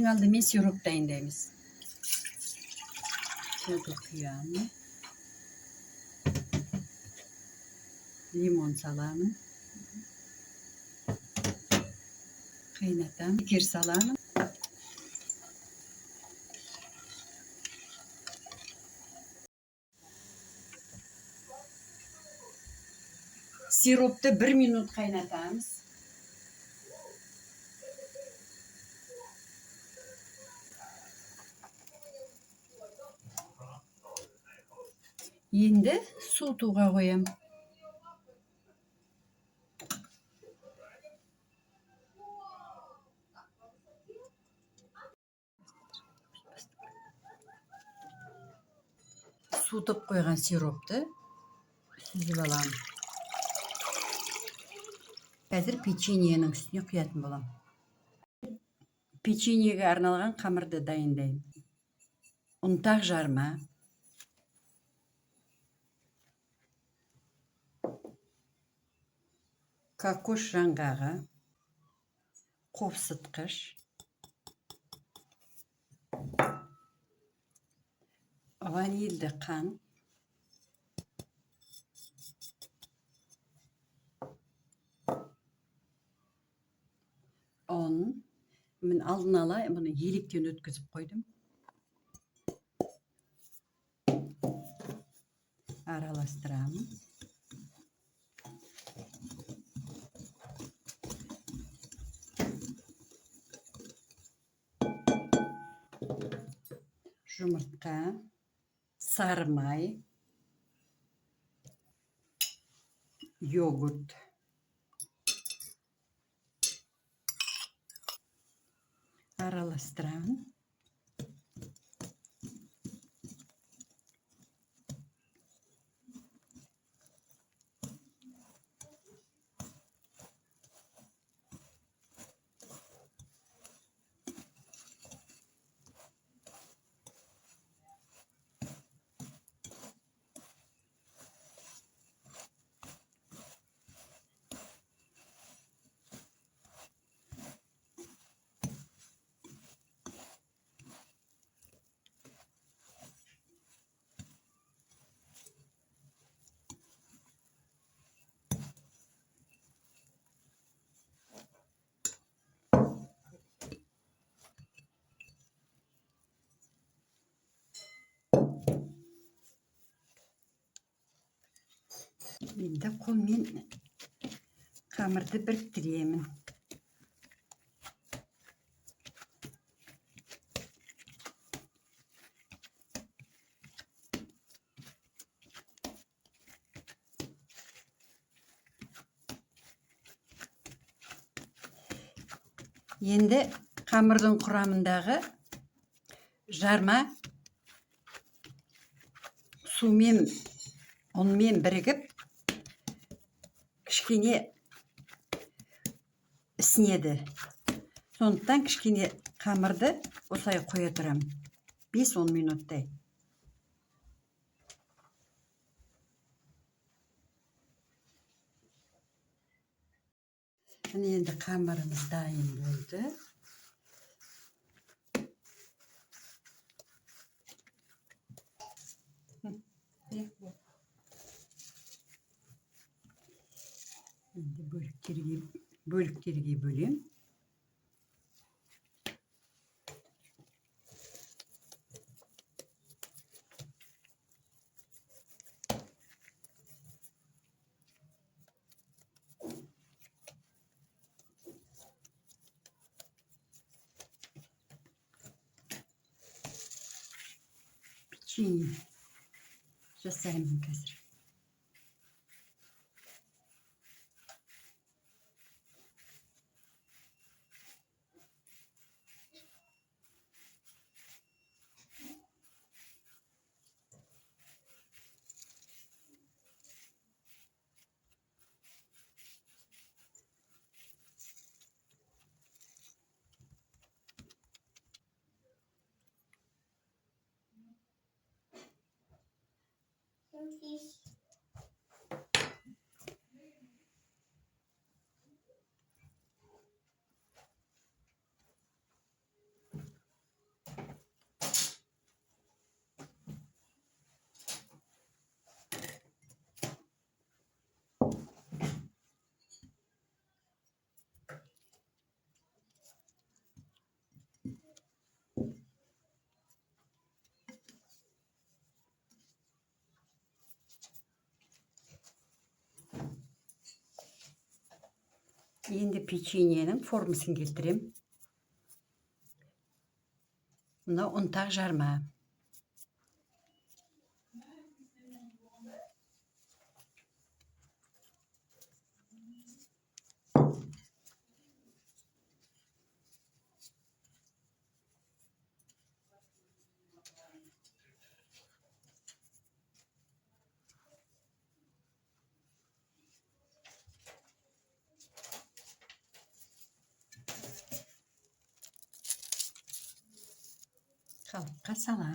Finalde men sirup dayındayız. Sudu kıyamı. Limon salamı. Kaynatam. Kir salamı. Sirupta 1 minut kaynatamız. Endi suv tuğa koyam. Suutup koygan siruptu süzüp alam. Hazır pеченьенің üstüne kuyatın bolam. Pеченьеге арналган камырды дайындайм. Унтак жарма. Кокос жаңгағы. Қопсытқыш. Ванильді қант. Он. Мен алдын ала мұны електен өткізіп қойдым. Араластырамын. Жұмыртқа, сары май, йогурт. Араластырамын. Енді қолмен қамырды біріктіремін. Енді қамырдың құрамындағы жарма сумен, ұнмен бірігіп кішкене ісінеді. Сондықтан кішкене қамырды осылай қоя тұрам. 5-10 минуттай. Енді қамырымыз дайын болды. Енді бөліктерге бөлем. Печенье жасаймын қазір. Endi pechenyenin formasını keltirem. Buna untaq jarma. Kalıpqa salam.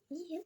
İyi.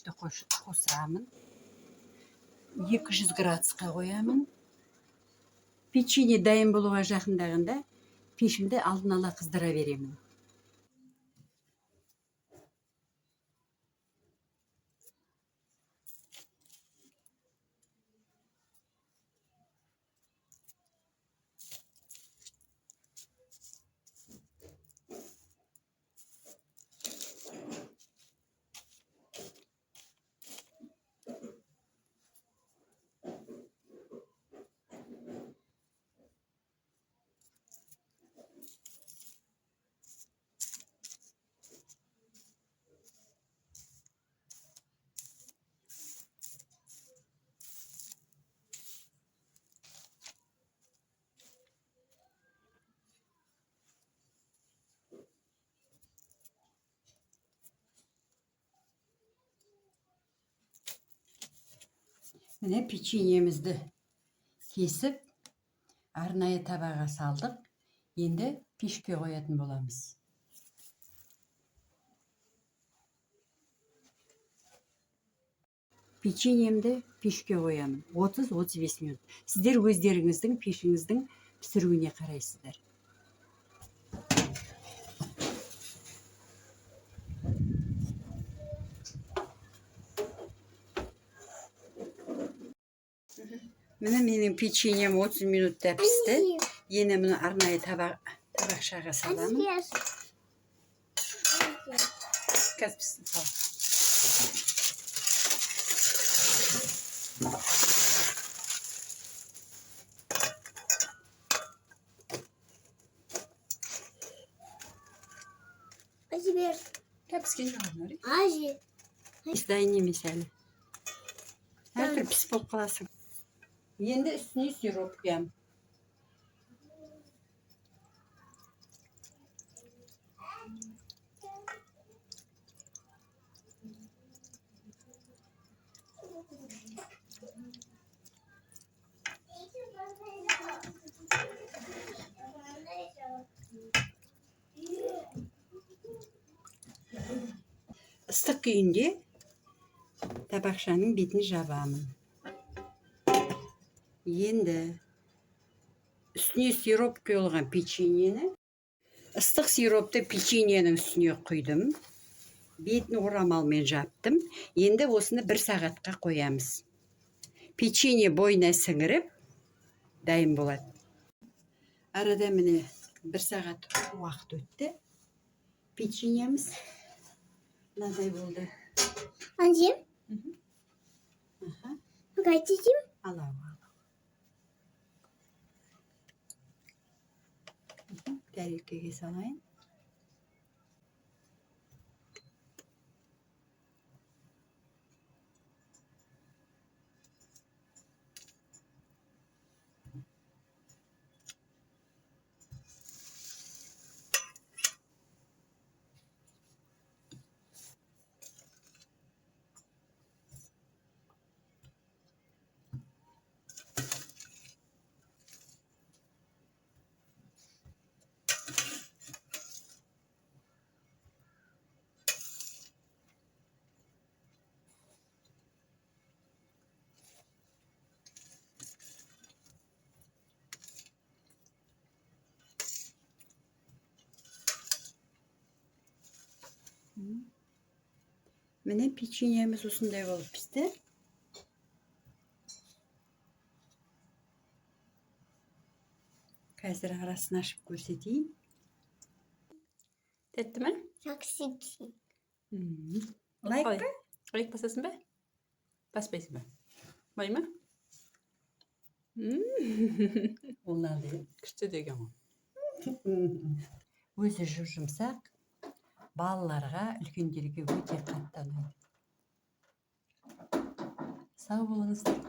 пешті қосамын. 200 градусқа қоямын. Печенье дайын болуға жақындағанда пешімді алдын ала қыздыра беремін. Міне печеньемізді кесіп, арнайы табаға салдық. Енді пешке қоятын боламыз. Печеньемді пешке қоямын. 30-35 минут. Сіздер өздеріңіздің пешіңіздің пісіруіне қарайсыздар. Міне менің печеньем 30 минутта пісті. Енді мұны арнайы табақшаға саламын. Қазір пісін сал. Acı ver. Піскен жағын өрі. Acı. Дайын емес әлі. Әртүрлі піс болып қаласың. Енді үстіне сироп құямын. Ыстық күйінде табақшаның бетін жабамын. Енді үстіне сироп құйылған печеньені, ыстық сиропты печеньенің үстіне құйдым. Бетін орамалмен жаптым. Енді осыны 1 сағатқа қоямыз. Печенье бойына сіңіріп, дайын болады. Арада міне 1 сағат уақыт өтті. Печеньеміз мынадай болды. Acı. Аха, Хотите? алау. Тәрелкеге салайын. Міне печеньеміз осындай болып пісті. Қазір арасын ашып көрсетейін. Тәтті ме? Çok sıkı. Лайк па? Лайк басасың ба? Баспайсың ба? Бай ма? Олады. Күшті деген ғой. Өзі жұмсақ, балаларға, үлкендерге өте қатты ұнайды. Сау болыңыздар.